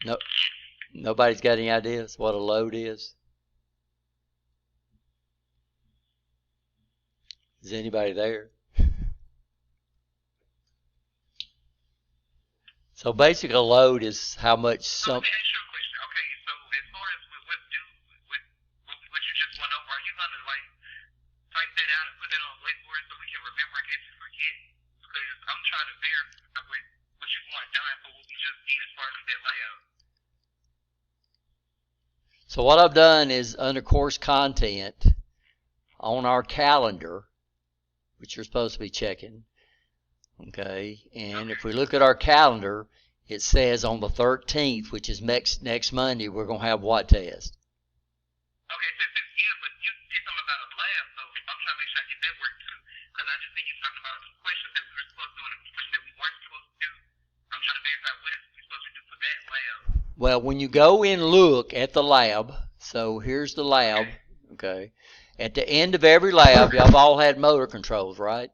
No, nobody's got any ideas what a load is? Is anybody there? So basically a load is how much So let me ask you a question. Okay, so as far as what you just went over, are you gonna like type that out and put that on a whiteboard so we can remember in case we forget? Because I'm trying to verify what you want done for what we just did as far as that layout. So what I've done is under course content on our calendar, which you're supposed to be checking, okay, and if we look at our calendar, it says on the 13th, which is next Monday, we're going to have what test? Okay, so yeah, but you did something about a lab, so I'm trying to make sure I get that work too. Because I just think you're talking about some questions that we were supposed to do and a question that we weren't supposed to do. I'm trying to verify what we're supposed to do for that lab. Well, when you go and look at the lab, so here's the lab, okay. At the end of every lab, y'all have all had motor controls, right?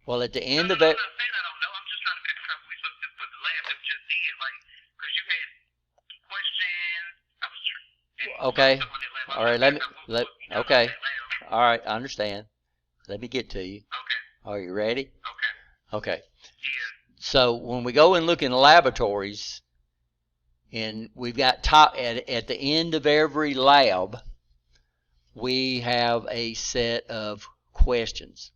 Well, at the end of it, I'm not saying I don't know. I'm just trying to figure out what we're supposed to do for the lab that we just did. Like, because you had questions. I was okay. All right, okay. All right, I understand. Let me get to you. Okay. Are you ready? Okay. Okay. Yeah. So when we go and look in the laboratories, and we've got at the end of every lab, we have a set of questions.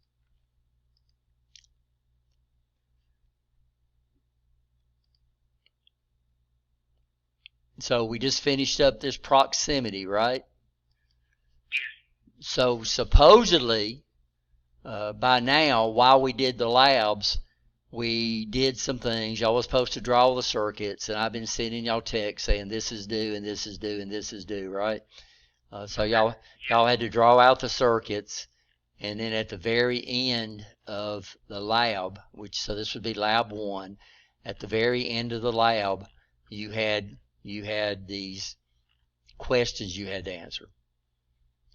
So we just finished up this proximity, right? So supposedly, by now, while we did the labs, we did some things. Y'all was supposed to draw the circuits, and I've been sending y'all texts saying this is due and this is due and this is due, right? So y'all had to draw out the circuits, and then at the very end of the lab, so this would be lab 1, at the very end of the lab, you had these questions you had to answer.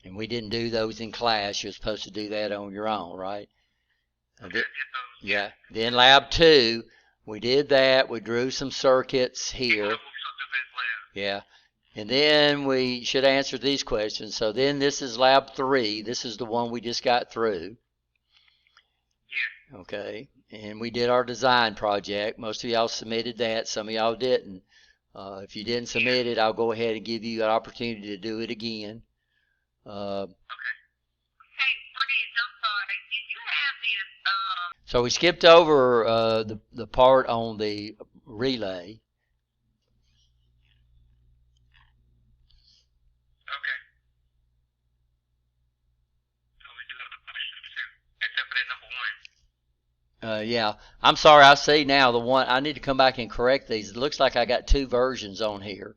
And we didn't do those in class. You're supposed to do that on your own, right? Yeah. Then lab 2, we did that. We drew some circuits here. Yeah. And then we should answer these questions. So then this is lab 3. This is the one we just got through. Yeah. Okay. And we did our design project. Most of y'all submitted that. Some of y'all didn't. If you didn't submit it, I'll go ahead and give you an opportunity to do it again. Okay. Hey, Briggs, I'm sorry. Did you have this? So we skipped over the part on the relay. Okay. So we do have the question too, except for that number 1. Yeah, I'm sorry. I see now the one. I need to come back and correct these. It looks like I got 2 versions on here.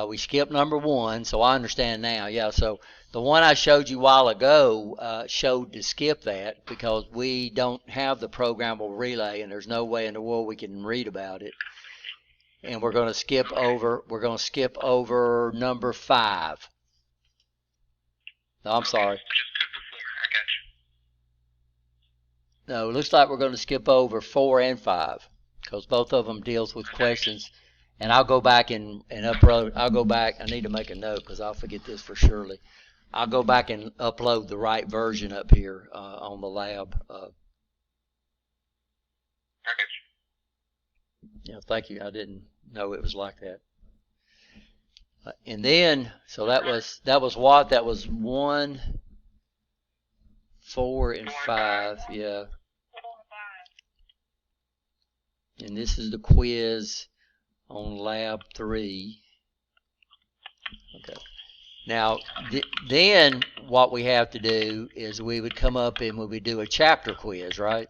We skipped number 1, so I understand now. Yeah, so the one I showed you a while ago showed to skip that because we don't have the programmable relay, and there's no way in the world we can read about it. And we're going to skip over. We're going to skip over number 5. No, I'm sorry. Just put before. I got you. No, it looks like we're going to skip over 4 and 5 because both of them deals with questions. And I'll go back and upload. I'll go back. I need to make a note because I'll forget this for surely. I'll go back and upload the right version up here on the lab. I got you. Yeah, thank you. I didn't know it was like that. And then, so that was what? That was 1, 4, and 5. Yeah. And this is the quiz on lab 3. Okay. Now, then what we have to do is we would come up and we would do a chapter quiz, right?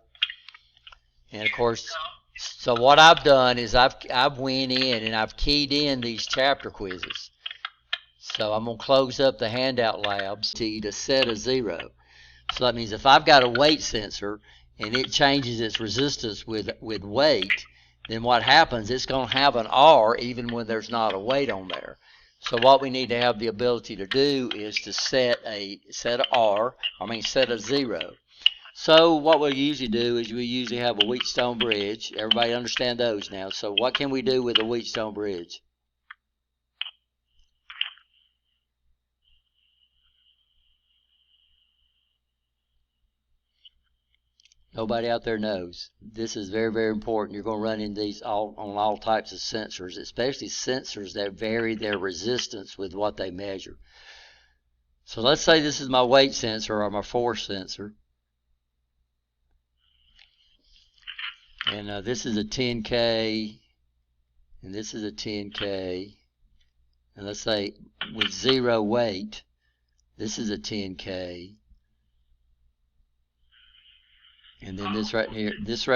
And of course, so what I've done is I've went in and I've keyed in these chapter quizzes. So I'm going to close up the handout labs to set a 0. So that means if I've got a weight sensor and it changes its resistance with weight, then what happens, it's going to have an R even when there's not a weight on there. So what we need to have the ability to do is to set a 0. So what we usually do is we usually have a Wheatstone bridge. Everybody understand those now. So what can we do with a Wheatstone bridge? Nobody out there knows. This is very, very important. You're going to run into these on all types of sensors, especially sensors that vary their resistance with what they measure. So let's say this is my weight sensor or my force sensor. And this is a 10K, and this is a 10K. And let's say with 0 weight, this is a 10K. And then this right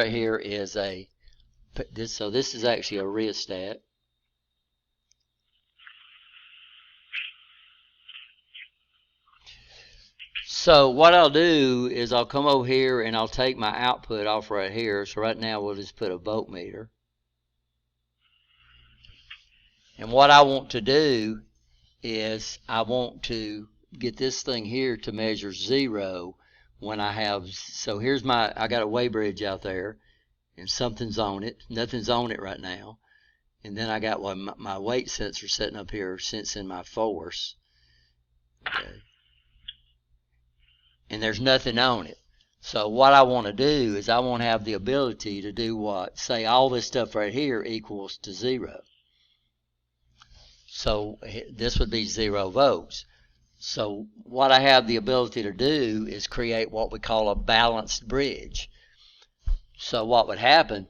here is so this is actually a rheostat. So what I'll do is I'll come over here and I'll take my output off right here. So right now we'll just put a voltmeter. And what I want to do is I want to get this thing here to measure 0 when I have, so here's I got a weighbridge out there and something's on it. Nothing's on it right now. And then I got my weight sensor sitting up here sensing my force. Okay. And there's nothing on it. So what I want to do is I want to have the ability to do what? Say all this stuff right here equals to 0. So this would be 0 volts. So what I have the ability to do is create what we call a balanced bridge. So what would happen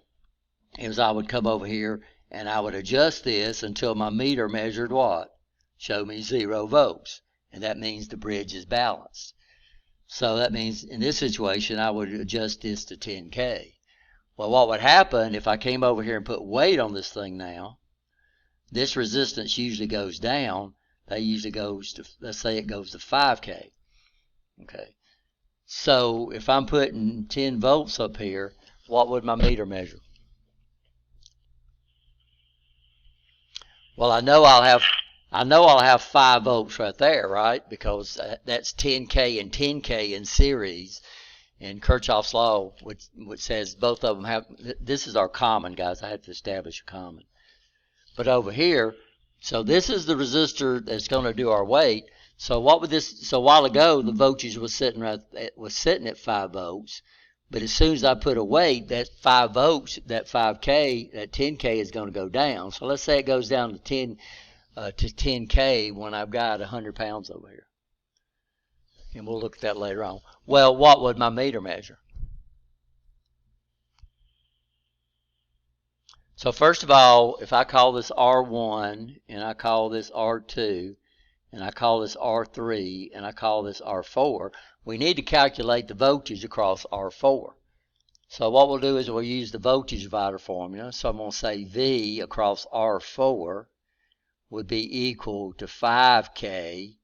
is I would come over here and I would adjust this until my meter measured what? Showed me 0 volts. And that means the bridge is balanced. So that means in this situation I would adjust this to 10K. Well, what would happen if I came over here and put weight on this thing now? This resistance usually goes down. That usually goes to, let's say it goes to 5K. Okay. So if I'm putting 10 volts up here, what would my meter measure? Well, I know I'll have 5 volts right there, right? Because that's 10K and 10K in series. And Kirchhoff's law, which says both of them have, this is our common, guys. I had to establish a common. But over here, so this is the resistor that's going to do our weight. So what would this? So a while ago, the voltage was sitting at 5 volts. But as soon as I put a weight, that 5 volts, that 5K, that 10K is going to go down. So let's say it goes down to 10K when I've got 100 pounds over here. And we'll look at that later on. Well, what would my meter measure? So first of all, if I call this R1, and I call this R2, and I call this R3, and I call this R4, we need to calculate the voltage across R4. So what we'll do is we'll use the voltage divider formula. So I'm going to say V across R4 would be equal to 5K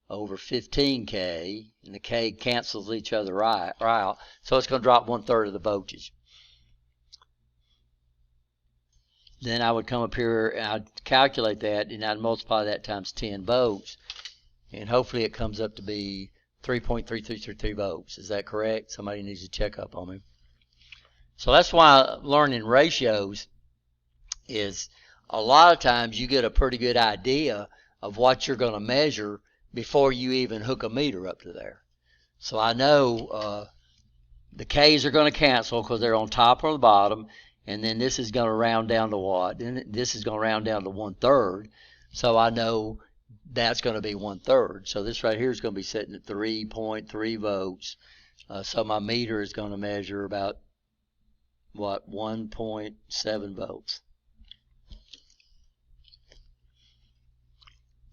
over 15K, and the K cancels each other out. So it's going to drop 1/3 of the voltage. Then I would come up here and I'd calculate that, and I'd multiply that times 10 volts, and hopefully it comes up to be 3.3333 volts. Is that correct? Somebody needs to check up on me. So that's why learning ratios is a lot of times you get a pretty good idea of what you're going to measure before you even hook a meter up to there. So I know the K's are going to cancel because they're on top or the bottom. And then this is going to round down to what? And this is going to round down to 1/3. So I know that's going to be 1/3. So this right here is going to be sitting at 3.3 volts. So my meter is going to measure about, what, 1.7 volts.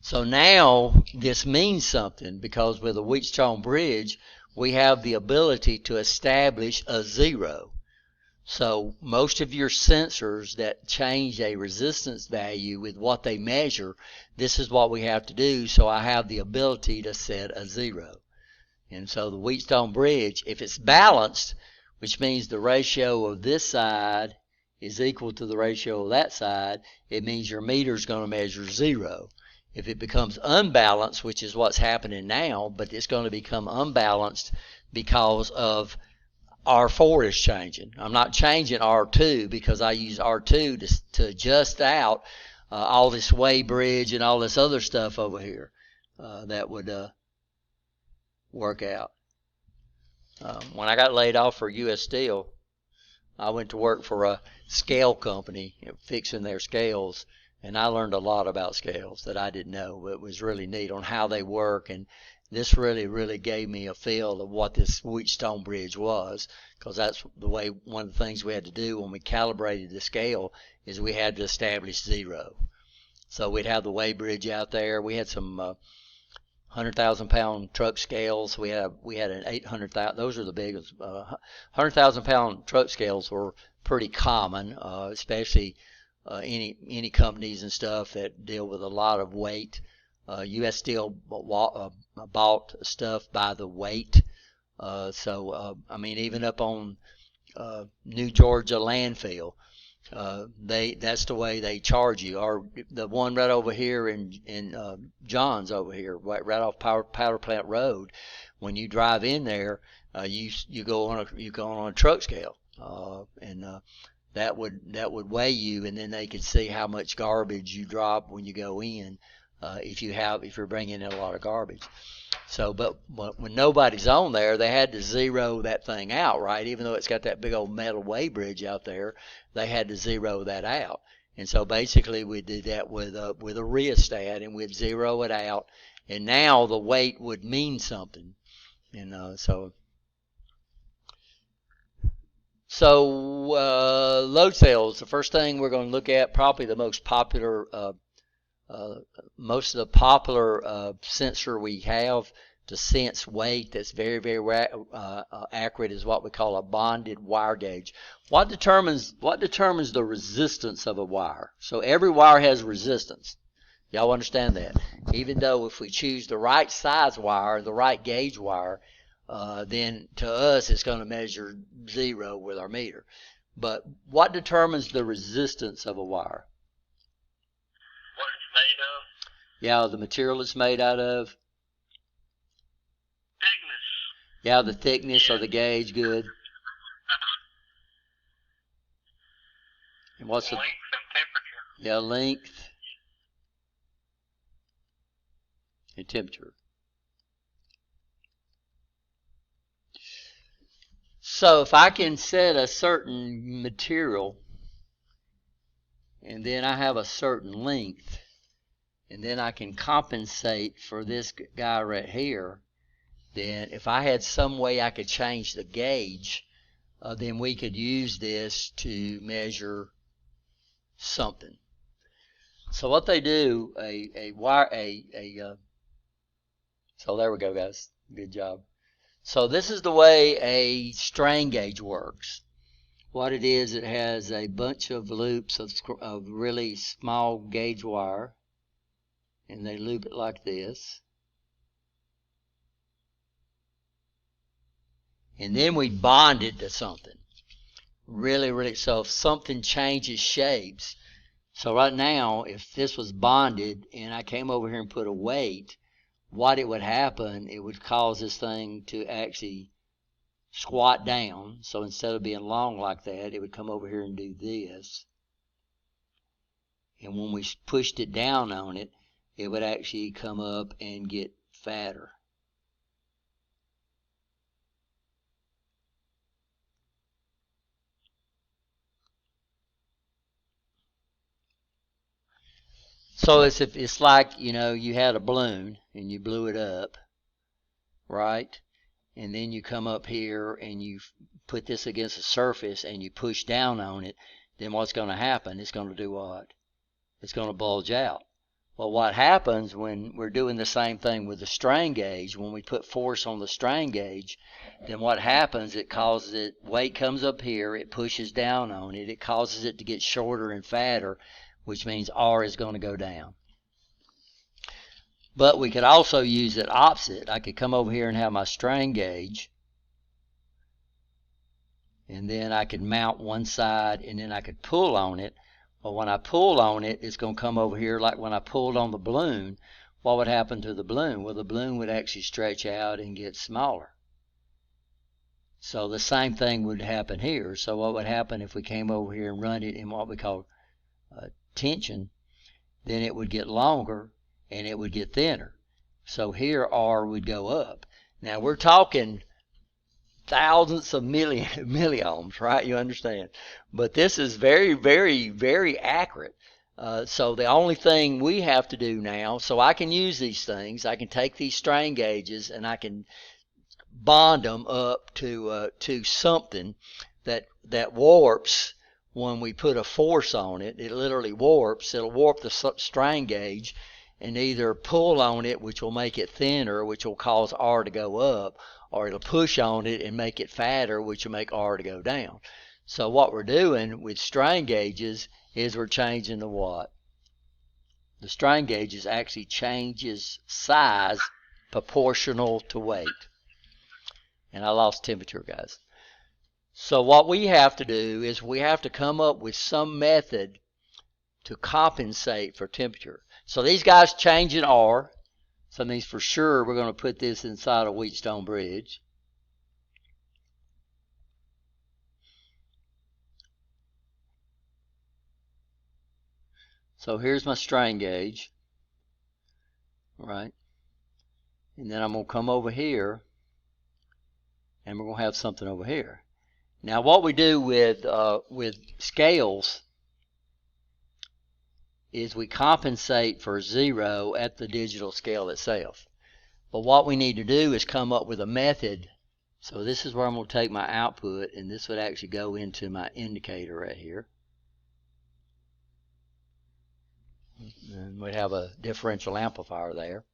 So now this means something, because with a Wheatstone bridge, we have the ability to establish a 0. So most of your sensors that change a resistance value with what they measure, this is what we have to do. So I have the ability to set a 0. And so the Wheatstone bridge, if it's balanced, which means the ratio of this side is equal to the ratio of that side, it means your meter is going to measure 0. If it becomes unbalanced, which is what's happening now, but it's going to become unbalanced because of R4 is changing. I'm not changing R2 because I use R2 to adjust out all this weighbridge and all this other stuff over here that would work out. When I got laid off for U.S. Steel, I went to work for a scale company, fixing their scales, and I learned a lot about scales that I didn't know. It was really neat on how they work, and this really gave me a feel of what this Wheatstone bridge was, because that's the way, one of the things we had to do when we calibrated the scale is we had to establish zero. So we'd have the weighbridge out there. We had some 100,000-pound truck scales. We had an 800,000. Those are the biggest. 100,000-pound truck scales were pretty common, especially any companies and stuff that deal with a lot of weight. U.S. Steel bought stuff by the weight. So I mean, even up on New Georgia landfill, that's the way they charge you. Or the one right over here in John's over here, right off Powder Plant Road. When you drive in there, you go on a truck scale, and that would weigh you, and then they could see how much garbage you drop when you go in, if you're bringing in a lot of garbage. So, but when nobody's on there, they had to zero that thing out, right? Even though it's got that big old metal weighbridge out there, they had to zero that out. And so basically we did that with a rheostat, and we'd zero it out, and now the weight would mean something. And load cells, the first thing we're going to look at, probably the most popular, most of the popular sensor we have to sense weight that's very accurate is what we call a bonded wire gauge. What determines the resistance of a wire? So every wire has resistance. Y'all understand that? Even though if we choose the right size wire, the right gauge wire, then to us it's going to measure zero with our meter. But what determines the resistance of a wire? What it's made of? Yeah, the material it's made out of. Thickness. Yeah, the thickness of the gauge, good. And what's the length and temperature? Yeah, length and temperature. So if I can set a certain material, and then I have a certain length, and then I can compensate for this guy right here, then if I had some way I could change the gauge, then we could use this to measure something. So what they do, so there we go, guys. Good job. So this is the way a strain gauge works. What it is, it has a bunch of loops of really small gauge wire, and they loop it like this. And then we bond it to something. Really, so if something changes shapes, so right now, if this was bonded and I came over here and put a weight, what it would happen, it would cause this thing to actually squat down. So instead of being long like that, it would come over here and do this. And when we pushed it down on it, it would actually come up and get fatter. So it's like, you had a balloon and you blew it up, right? And then you come up here and you put this against the surface and you push down on it, then what's going to happen? It's going to do what? It's going to bulge out. Well, what happens when we're doing the same thing with the strain gauge, when we put force on the strain gauge, then what happens, it causes it, weight comes up here, it pushes down on it, it causes it to get shorter and fatter, which means R is going to go down. But we could also use it opposite. I could come over here and have my strain gauge, and then I could mount one side, and then I could pull on it. Well, when I pull on it, it's going to come over here like when I pulled on the balloon. What would happen to the balloon? Well, the balloon would actually stretch out and get smaller. So the same thing would happen here. So what would happen if we came over here and run it in what we call tension? Then it would get longer and it would get thinner. So here R would go up. Now we're talking thousandths of milliohms, right? You understand? But this is very, very, very accurate. So the only thing we have to do now, so I can use these things, I can take these strain gauges and I can bond them up to something that warps when we put a force on it. It literally warps. It'll warp the strain gauge and either pull on it, which will make it thinner, which will cause R to go up, or it'll push on it and make it fatter, which will make R to go down. So what we're doing with strain gauges is we're changing the what? The strain gauges actually changes size proportional to weight. And I lost temperature, guys. So what we have to do is we have to come up with some method to compensate for temperature. So these guys changing R. So that means for sure we're going to put this inside a Wheatstone bridge. So here's my strain gauge, right? And then I'm going to come over here, and we're going to have something over here. Now what we do with scales is we compensate for 0 at the digital scale itself. But what we need to do is come up with a method. So this is where I'm going to take my output, and this would actually go into my indicator right here. And we have a differential amplifier there.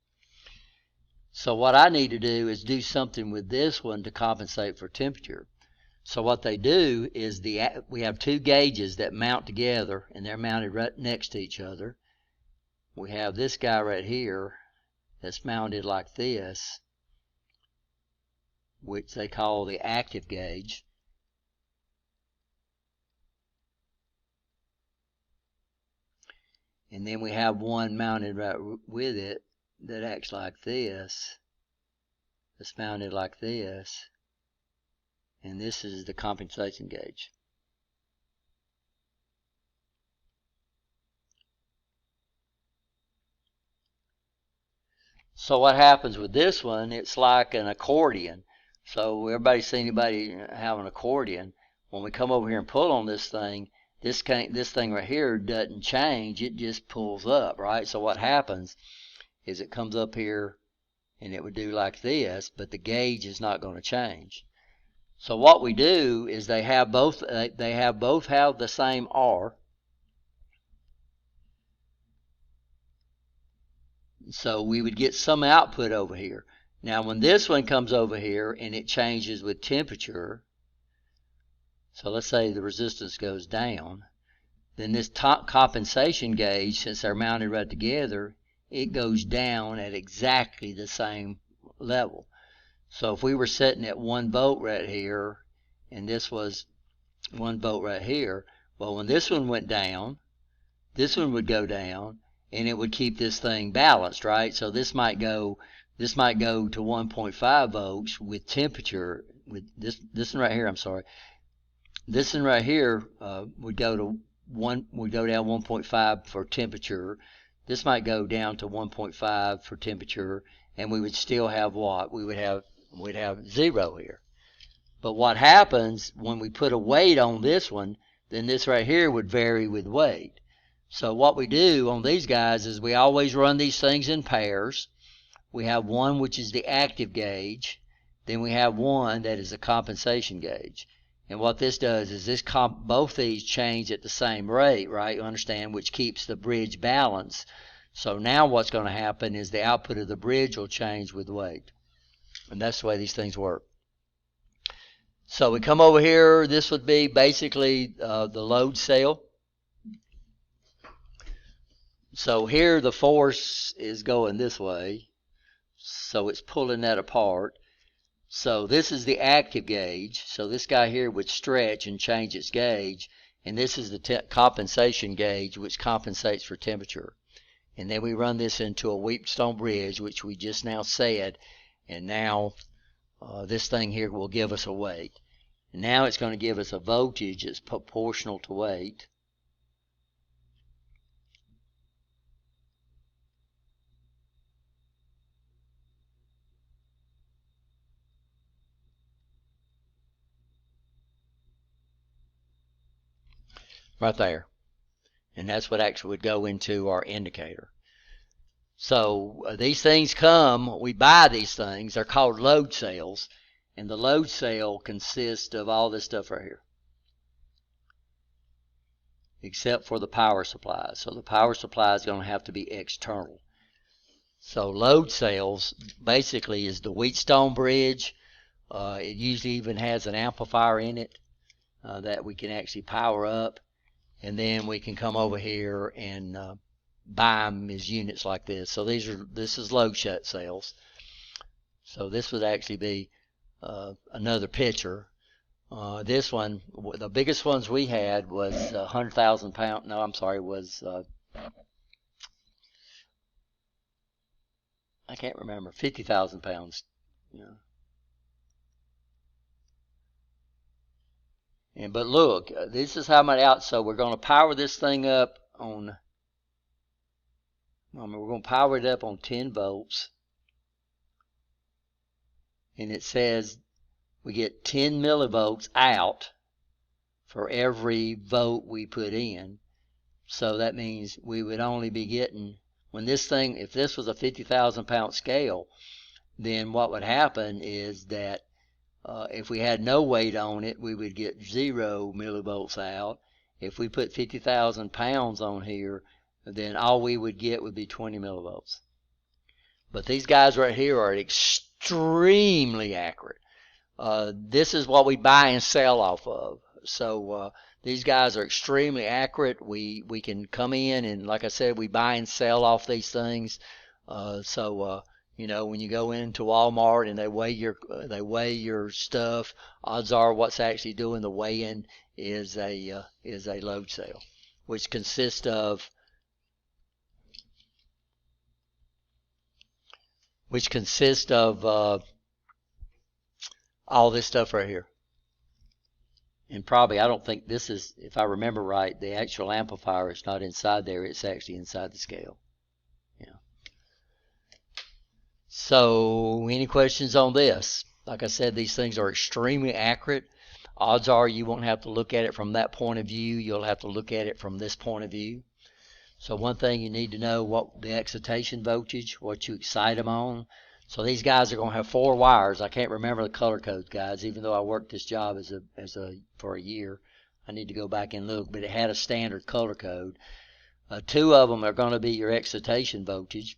So what I need to do is do something with this one to compensate for temperature. So what they do is we have two gauges that mount together, and they're mounted right next to each other. We have this guy right here that's mounted like this, which they call the active gauge. And then we have one mounted right with it that acts like this. It's mounted like this. And this is the compensation gauge. So what happens with this one, it's like an accordion. So everybody's seen anybody have an accordion. When we come over here and pull on this thing right here doesn't change. It just pulls up, right? So what happens is it comes up here and it would do like this, but the gauge is not going to change. So what we do is they both have the same R. So we would get some output over here. Now when this one comes over here and it changes with temperature, so let's say the resistance goes down, then this top compensation gauge, since they're mounted right together, it goes down at exactly the same level. So if we were sitting at 1 volt right here, and this was 1 volt right here, well, when this one went down, this one would go down, and it would keep this thing balanced, right? So this might go to 1.5 volts with temperature. With this one right here, I'm sorry. This one right here would go down 1.5 for temperature. This might go down to 1.5 for temperature, and we would still have what? We'd have 0 here. But what happens when we put a weight on this one, then this right here would vary with weight. So what we do on these guys is we always run these things in pairs. We have one which is the active gauge, then we have one that is a compensation gauge. And what this does is both these change at the same rate, right? You understand, which keeps the bridge balanced. So now what's going to happen is the output of the bridge will change with weight. And that's the way these things work. So we come over here. This would be basically the load cell. So here the force is going this way. So it's pulling that apart. So this is the active gauge. So this guy here would stretch and change its gauge. And this is the compensation gauge, which compensates for temperature. And then we run this into a Wheatstone bridge, which we just now said. And now this thing here will give us a weight. And now it's going to give us a voltage that's proportional to weight. right there. And that's what actually would go into our indicator. So these things come, we buy these things, they're called load cells, and the load cell consists of all this stuff right here, except for the power supply. So the power supply is going to have to be external. So load cells basically is the Wheatstone bridge. It usually even has an amplifier in it that we can actually power up, and then we can come over here and buy them as units like this. So this is load shut cells. So this would actually be another picture. This one, the biggest ones we had was 100,000 pound. No, I'm sorry, was I can't remember, 50,000 pounds. Yeah. But look, this is how much out. So we're going to power this thing up on. We're going to power it up on 10 volts. And it says we get 10 millivolts out for every volt we put in. So that means we would only be getting, when this thing, if this was a 50,000 pound scale, then what would happen is that if we had no weight on it, we would get 0 millivolts out. If we put 50,000 pounds on here, then all we would get would be 20 millivolts. But these guys right here are extremely accurate. This is what we buy and sell off of. So these guys are extremely accurate. We can come in and, like I said, we buy and sell off these things. You know, when you go into Walmart and they weigh your stuff, odds are what's actually doing the weighing is a load cell, which consists of all this stuff right here. And probably, I don't think this is, if I remember right, the actual amplifier is not inside there. It's actually inside the scale. Yeah. So, any questions on this? Like I said, these things are extremely accurate. Odds are you won't have to look at it from that point of view. You'll have to look at it from this point of view. So one thing you need to know, what the excitation voltage, what you excite them on. So these guys are going to have 4 wires. I can't remember the color codes, guys, even though I worked this job for a year. I need to go back and look, but it had a standard color code. 2 of them are going to be your excitation voltage,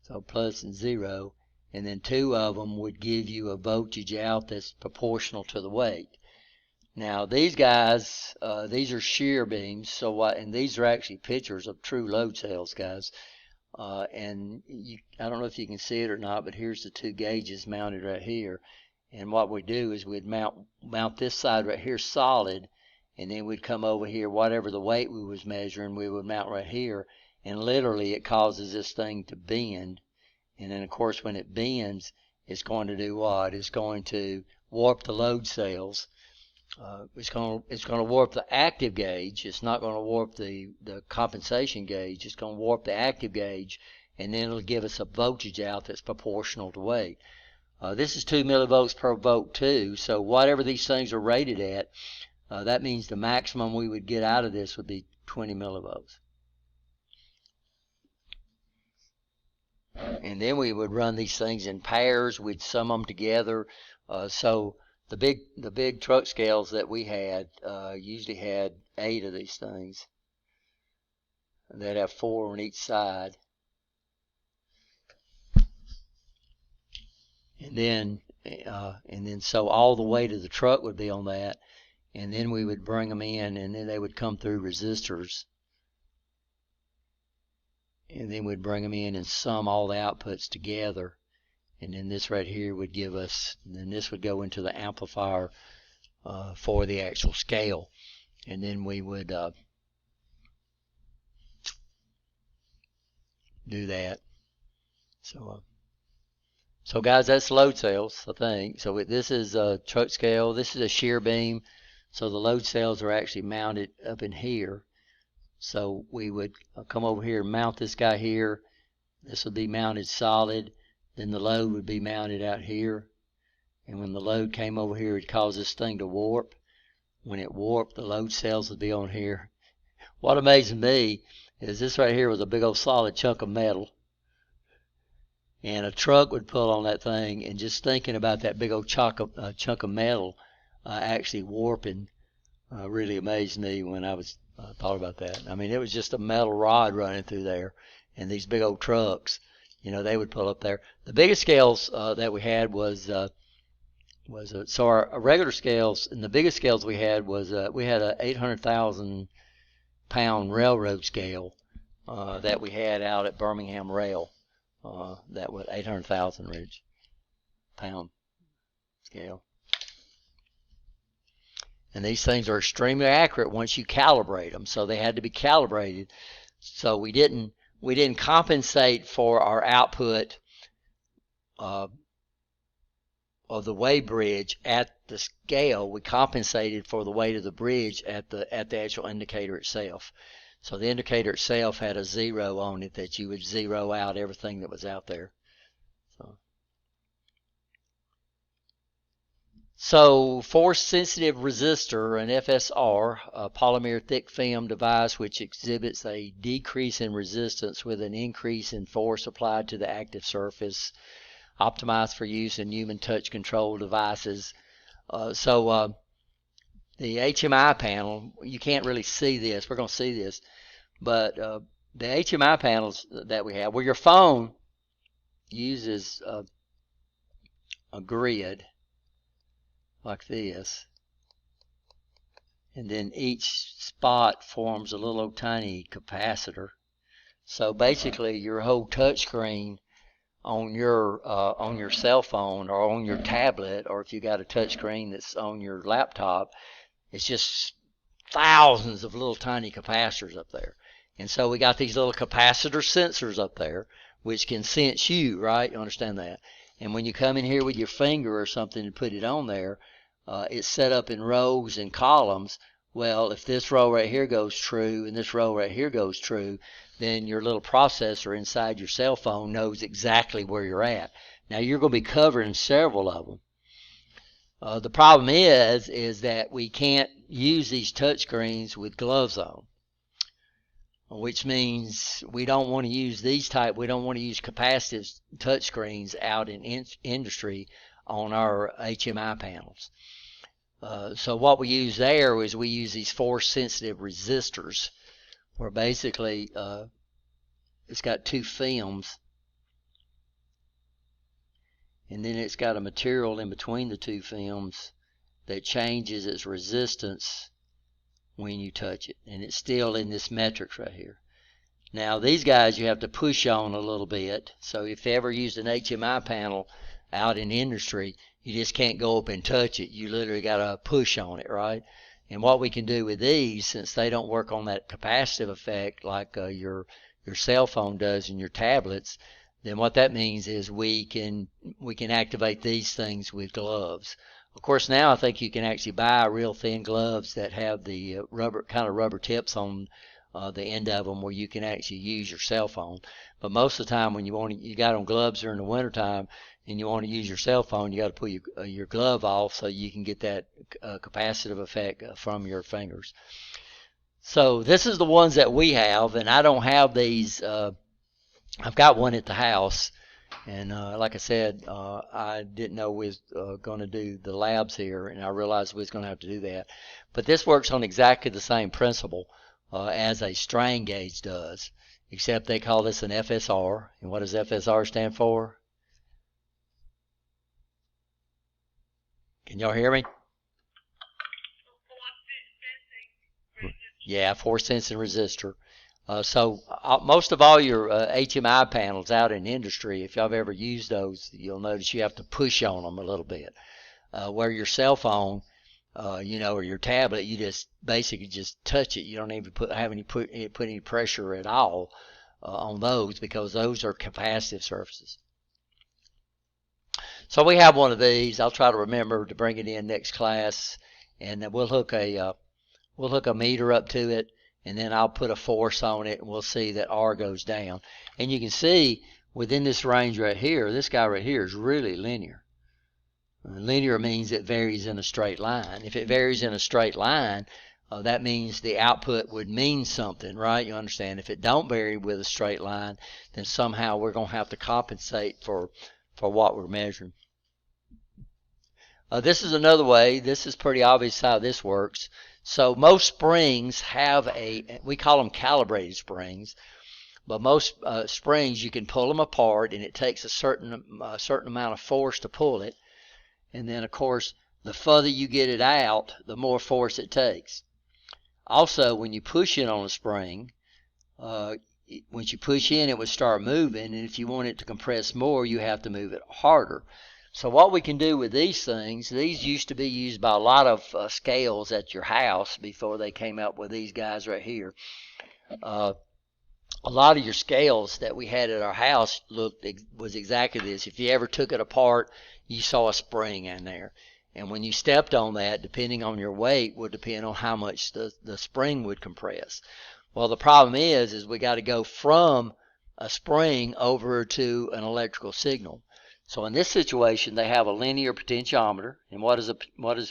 so plus and 0, and then 2 of them would give you a voltage out that's proportional to the weight. Now these guys, these are shear beams, and these are actually pictures of true load cells, guys. And I don't know if you can see it or not, but here's the 2 gauges mounted right here. And what we do is we'd mount this side right here solid, and then we'd come over here, whatever the weight we was measuring, we would mount right here, and literally it causes this thing to bend. And then of course when it bends, it's going to do what? It's going to warp the load cells. It's going to warp the active gauge. It's not going to warp the compensation gauge. It's going to warp the active gauge, and then it'll give us a voltage out that's proportional to weight. This is 2 millivolts per volt too, so whatever these things are rated at, that means the maximum we would get out of this would be 20 millivolts. And then we would run these things in pairs. We'd sum them together. So the big truck scales that we had usually had 8 of these things. They'd have 4 on each side. And then so all the weight of the truck would be on that. And then we would bring them in, and then they would come through resistors. And then we'd bring them in and sum all the outputs together. And then this right here would give us, and then this would go into the amplifier for the actual scale. And then we would do that. So guys, that's load cells, I think. So this is a truck scale. This is a shear beam. So the load cells are actually mounted up in here. So we would come over here and mount this guy here. This would be mounted solid. Then the load would be mounted out here. And when the load came over here, it'd cause this thing to warp. when it warped, the load cells would be on here. What amazed me is this right here was a big old solid chunk of metal, and a truck would pull on that thing, and just thinking about that big old chunk of metal actually warping really amazed me when I was thought about that. I mean, it was just a metal rod running through there, and these big old trucks, they would pull up there. The biggest scales that we had was so our regular scales, and the biggest scales we had was we had a 800,000 pound railroad scale that we had out at Birmingham Rail. That was 800,000 pound scale. And these things are extremely accurate once you calibrate them, so they had to be calibrated. So we didn't compensate for our output of the weigh bridge at the scale. We compensated for the weight of the bridge at the actual indicator itself. So the indicator itself had a 0 on it that you would zero out everything that was out there. So force-sensitive resistor, an FSR, a polymer thick film device which exhibits a decrease in resistance with an increase in force applied to the active surface, optimized for use in human touch control devices. The HMI panel, you can't really see this. We're going to see this. But the HMI panels that we have, where your phone uses a grid like this, and then each spot forms a little old tiny capacitor. So basically your whole touch screen on your cell phone or on your tablet, or if you got a touch screen that's on your laptop, it's just thousands of little tiny capacitors up there. And so we got these little capacitor sensors up there which can sense you, right? You understand that? And when you come in here with your finger or something and put it on there, it's set up in rows and columns. Well, if this row right here goes true and this row right here goes true, then your little processor inside your cell phone knows exactly where you're at. Now you're going to be covering several of them. The problem is that we can't use these touch screens with gloves on, which means we don't want to use we don't want to use capacitive touch screens out in industry on our HMI panels. So what we use there is we use these force-sensitive resistors, where basically it's got two films, and then it's got a material in between the two films that changes its resistance when you touch it, and it's still in this matrix right here. Now these guys you have to push on a little bit, so if you ever used an HMI panel out in industry, you just can't go up and touch it. You literally got to push on it, right? And what we can do with these, since they don't work on that capacitive effect like your cell phone does in your tablets, then what that means is we can activate these things with gloves. Of course, now I think you can actually buy real thin gloves that have the rubber tips on the end of them, where you can actually use your cell phone. But most of the time, when you got on gloves during the wintertime and you want to use your cell phone, you got to pull your glove off so you can get that capacitive effect from your fingers. So this is the ones that we have, and I don't have these. I've got one at the house, and like I said, I didn't know we was going to do the labs here, and I realized we was going to have to do that. But this works on exactly the same principle as a strain gauge does, except they call this an FSR. And what does FSR stand for? Can y'all hear me? Yeah, force sensing resistor. So most of all your HMI panels out in industry, if y'all have ever used those, you'll notice you have to push on them a little bit. Where your cell phone, or your tablet, you just basically just touch it. You don't even put any pressure at all on those, because those are capacitive surfaces. So we have one of these. I'll try to remember to bring it in next class, and then we'll hook a meter up to it, and then I'll put a force on it, and we'll see that R goes down. And you can see within this range right here, this guy right here is really linear. Linear means it varies in a straight line. If it varies in a straight line, that means the output would mean something, right? You understand? If it don't vary with a straight line, then somehow we're going to have to compensate for what we're measuring. This is another way. This is pretty obvious how this works. So most springs have we call them calibrated springs, but most springs you can pull them apart, and it takes a certain amount of force to pull it. And then, of course, the further you get it out, the more force it takes. Also, when you push it on a spring, once you push in, it would start moving, and if you want it to compress more, you have to move it harder. So what we can do with these things, these used to be used by a lot of scales at your house before they came up with these guys right here. A lot of your scales that we had at our house was exactly this. If you ever took it apart, you saw a spring in there. And when you stepped on that, depending on your weight, would depend on how much the spring would compress. Well, the problem is we got to go from a spring over to an electrical signal. So in this situation, they have a linear potentiometer. And what does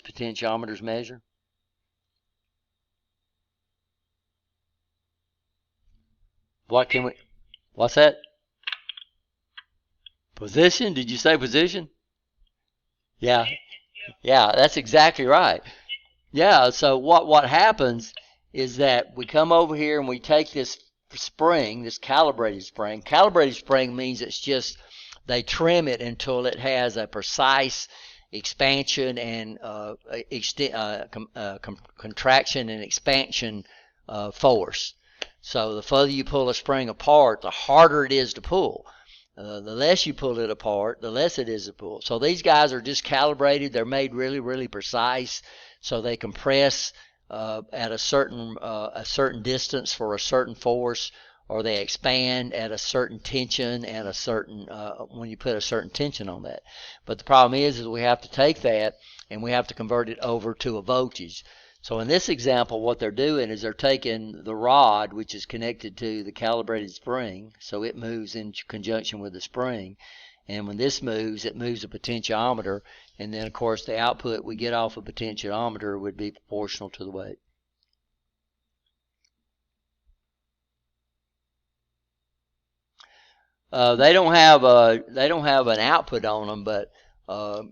potentiometers measure? What's that? Position? Did you say position? Yeah. Yeah, that's exactly right. Yeah, so what happens is that we come over here and we take this spring, this calibrated spring. Calibrated spring means it's just they trim it until it has a precise expansion and contraction and expansion force. So the further you pull a spring apart, the harder it is to pull. The less you pull it apart, the less it is to pull. So these guys are just calibrated. They're made really, really precise, so they compress at a certain distance for a certain force, or they expand at a certain tension and a certain when you put a certain tension on that. But the problem is we have to take that and we have to convert it over to a voltage. So in this example, what they're doing is they're taking the rod, which is connected to the calibrated spring, so it moves in conjunction with the spring. And when this moves, it moves a potentiometer, and then, of course, the output we get off a potentiometer would be proportional to the weight. They don't have an output on them, but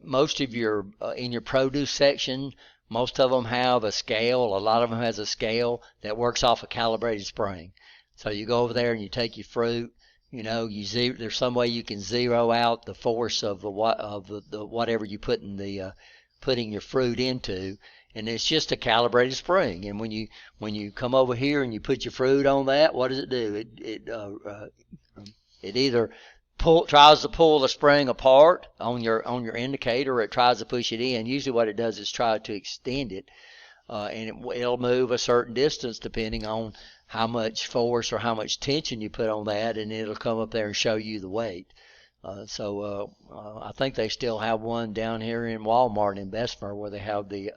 most of your in your produce section, most of them have a scale. A lot of them has a scale that works off a calibrated spring. So you go over there and you take your fruit. There's some way you can zero out the force of the whatever you putting your fruit into, and it's just a calibrated spring. And when you come over here and you put your fruit on that, what does it do? It either tries to pull the spring apart on your indicator, or it tries to push it in. Usually what it does is try to extend it, and it'll move a certain distance depending on how much force or how much tension you put on that, and it'll come up there and show you the weight. I think they still have one down here in Walmart in Bessemer where they have the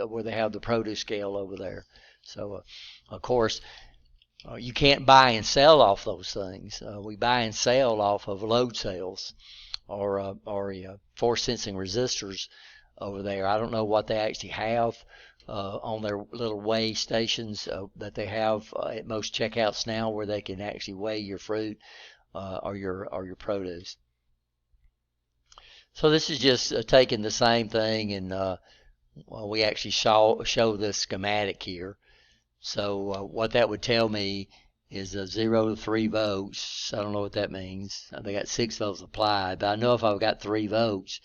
where they have the produce scale over there. So of course, you can't buy and sell off those things. We buy and sell off of load cells or force sensing resistors over there. I don't know what they actually have on their little weigh stations that they have at most checkouts now, where they can actually weigh your fruit or your produce. So this is just taking the same thing, and we actually show this schematic here. So what that would tell me is 0 to 3 volts. I don't know what that means. They got 6 volts applied, but I know if I've got 3 volts,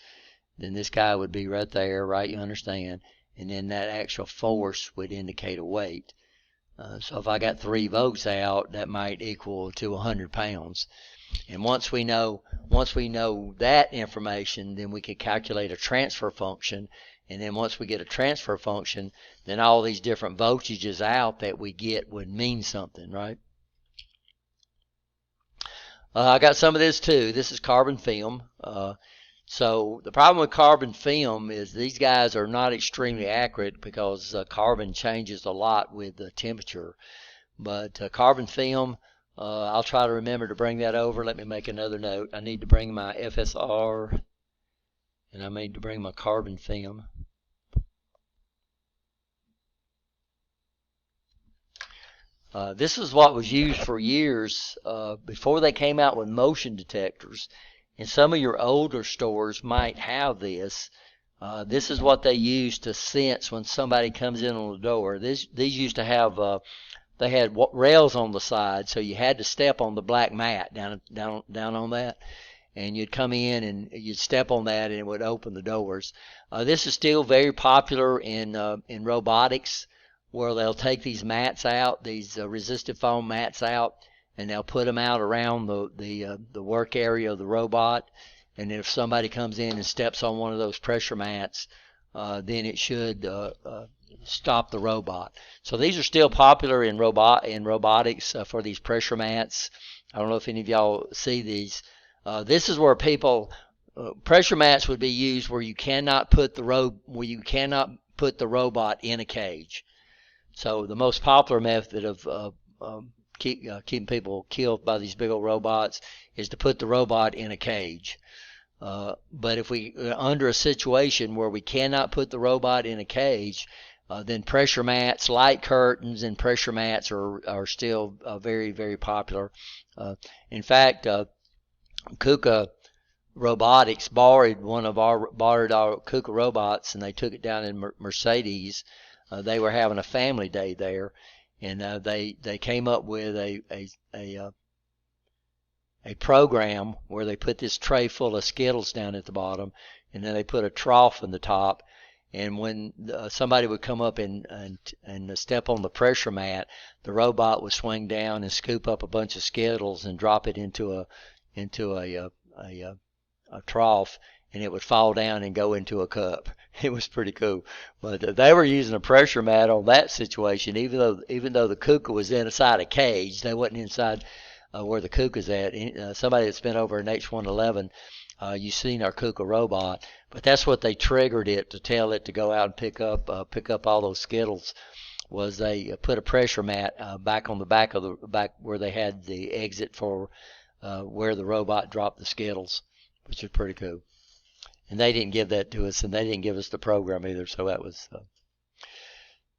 then this guy would be right there, right? You understand? And then that actual force would indicate a weight. So if I got 3 volts out, that might equal to 100 pounds. And once we know that information, then we can calculate a transfer function. And then once we get a transfer function, then all these different voltages out that we get would mean something, right? I got some of this too. This is carbon film. So the problem with carbon film is these guys are not extremely accurate because carbon changes a lot with the temperature. But carbon film, I'll try to remember to bring that over. Let me make another note. I need to bring my FSR And I need to bring my carbon film. This is what was used for years before they came out with motion detectors. And some of your older stores might have this. This is what they use to sense when somebody comes in on the door. These used to have they had rails on the side, so you had to step on the black mat down on that, and you'd come in and you'd step on that, and it would open the doors. This is still very popular in robotics, where they'll take these mats out, these resistive foam mats out, and they'll put them out around the work area of the robot. And if somebody comes in and steps on one of those pressure mats, then it should stop the robot. So these are still popular in robotics for these pressure mats. I don't know if any of y'all see these. This is where pressure mats would be used where you cannot put the robot in a cage. So the most popular method of keeping people killed by these big old robots is to put the robot in a cage. But if we are under a situation where we cannot put the robot in a cage, then pressure mats, light curtains, and pressure mats are still very, very popular. In fact, KUKA Robotics borrowed our KUKA robots, and they took it down in Mercedes. They were having a family day there, and they came up with a program where they put this tray full of Skittles down at the bottom, and then they put a trough in the top. And when somebody would come up and step on the pressure mat, the robot would swing down and scoop up a bunch of Skittles and drop it into a trough, and it would fall down and go into a cup. It was pretty cool. But they were using a pressure mat on that situation, even though the KUKA was inside a cage. They wasn't inside where the KUKA's at. Somebody that's been over an H111, you've seen our KUKA robot, but that's what they triggered it to tell it to go out and pick up all those Skittles. Was they put a pressure mat back on the back where they had the exit for where the robot dropped the Skittles, which is pretty cool. And they didn't give that to us, and they didn't give us the program either, so that was...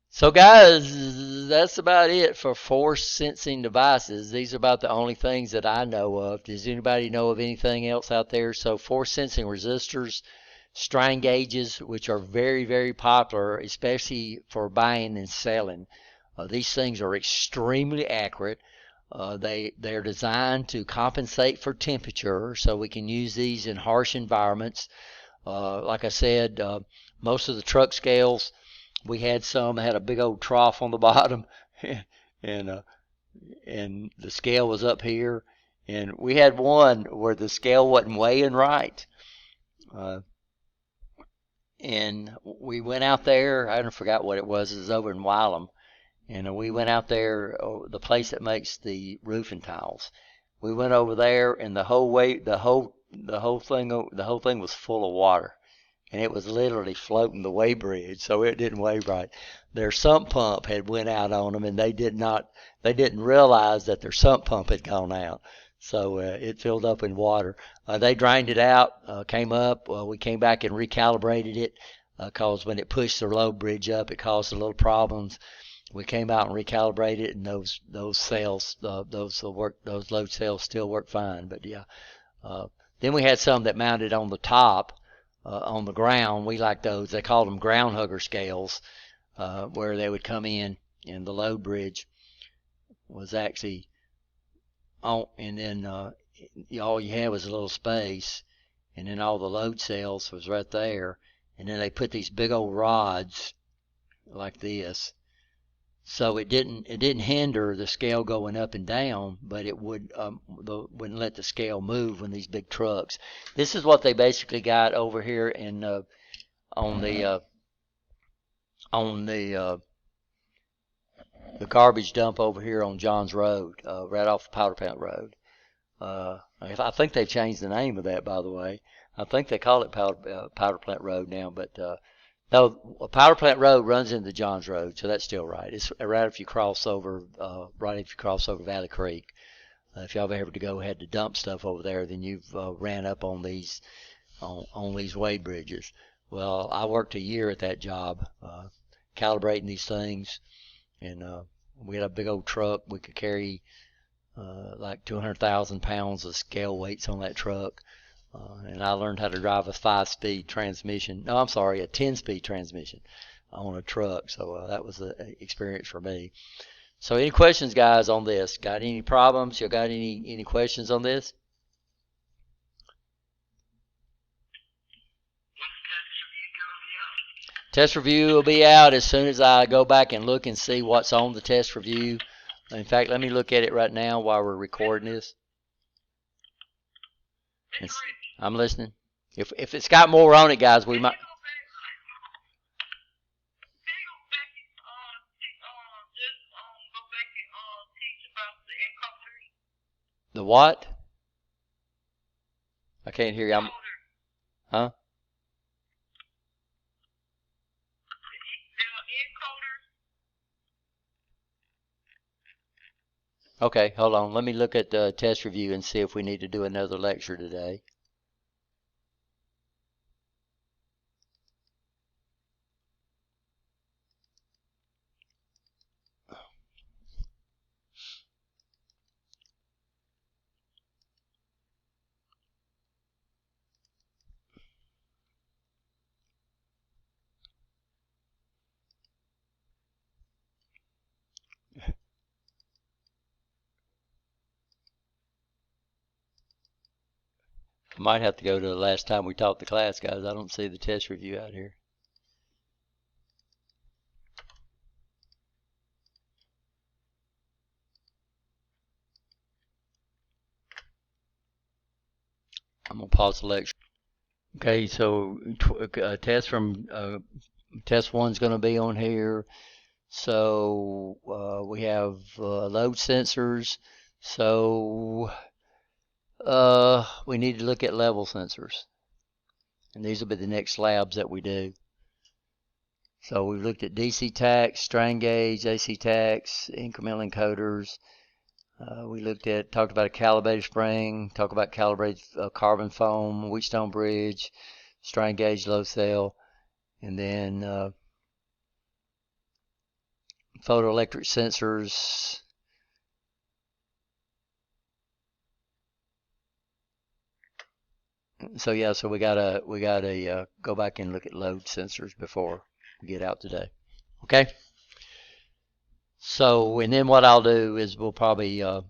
So guys, that's about it for force sensing devices. These are about the only things that I know of. Does anybody know of anything else out there? So force sensing resistors, strain gauges, which are very, very popular, especially for buying and selling. These things are extremely accurate. They're designed to compensate for temperature, so we can use these in harsh environments. Like I said, most of the truck scales, we had some that had a big old trough on the bottom, and the scale was up here, and we had one where the scale wasn't weighing right. And we went out there, I forgot what it was over in Wylam, and we went out there, the place that makes the roofing tiles. We went over there, and the whole thing was full of water, and it was literally floating the weigh bridge, so it didn't weigh right. Their sump pump had went out on them, and they didn't realize that their sump pump had gone out, so it filled up in water. They drained it out, came up. We came back and recalibrated it, because when it pushed the load bridge up, it caused a little problems. We came out and recalibrated it, and those cells, those load cells still work fine. But yeah, then we had some that mounted on the top, on the ground. We like those. They called them ground hugger scales, where they would come in, and the load bridge was actually on, and then all you had was a little space, and then all the load cells was right there, and then they put these big old rods like this. So it didn't hinder the scale going up and down, but it wouldn't let the scale move when these big trucks. This is what they basically got over here in on the garbage dump over here on Johns Road, right off the Powder Plant Road. I think they've changed the name of that, by the way. I think they call it Powder Plant Road now, but no, Powder Plant Road runs into Johns Road, so that's still right. It's right if you cross over Valley Creek. If y'all ever had to dump stuff over there, then you've ran up on these on these weight bridges. Well, I worked a year at that job, calibrating these things, and we had a big old truck. We could carry like 200,000 pounds of scale weights on that truck. And I learned how to drive a 5-speed transmission. No, I'm sorry, a 10-speed transmission on a truck. So that was an experience for me. So any questions, guys, on this? Got any problems? You got any questions on this? Test review will be out as soon as I go back and look and see what's on the test review. In fact, let me look at it right now while we're recording this. I'm listening. If it's got more on it, guys, we might. The what? I can't hear you. Huh? Okay, hold on. Let me look at the test review and see if we need to do another lecture today. I might have to go to the last time we taught the class, guys. I don't see the test review out here. I'm going to pause the lecture. Okay, so test from test 1's going to be on here. So we have load sensors. So we need to look at level sensors. And these will be the next labs that we do. So we've looked at DC tacks, strain gauge, AC tacks, incremental encoders. We talked about a calibrated spring, talked about calibrated carbon foam, Wheatstone bridge, strain gauge, low cell, and then photoelectric sensors. So yeah, so we gotta go back and look at load sensors before we get out today. Okay. So, and then what I'll do is we'll probably have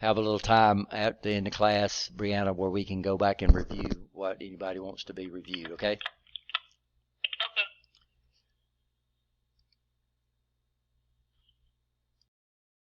a little time at the end of class, Brianna, where we can go back and review what anybody wants to be reviewed. Okay.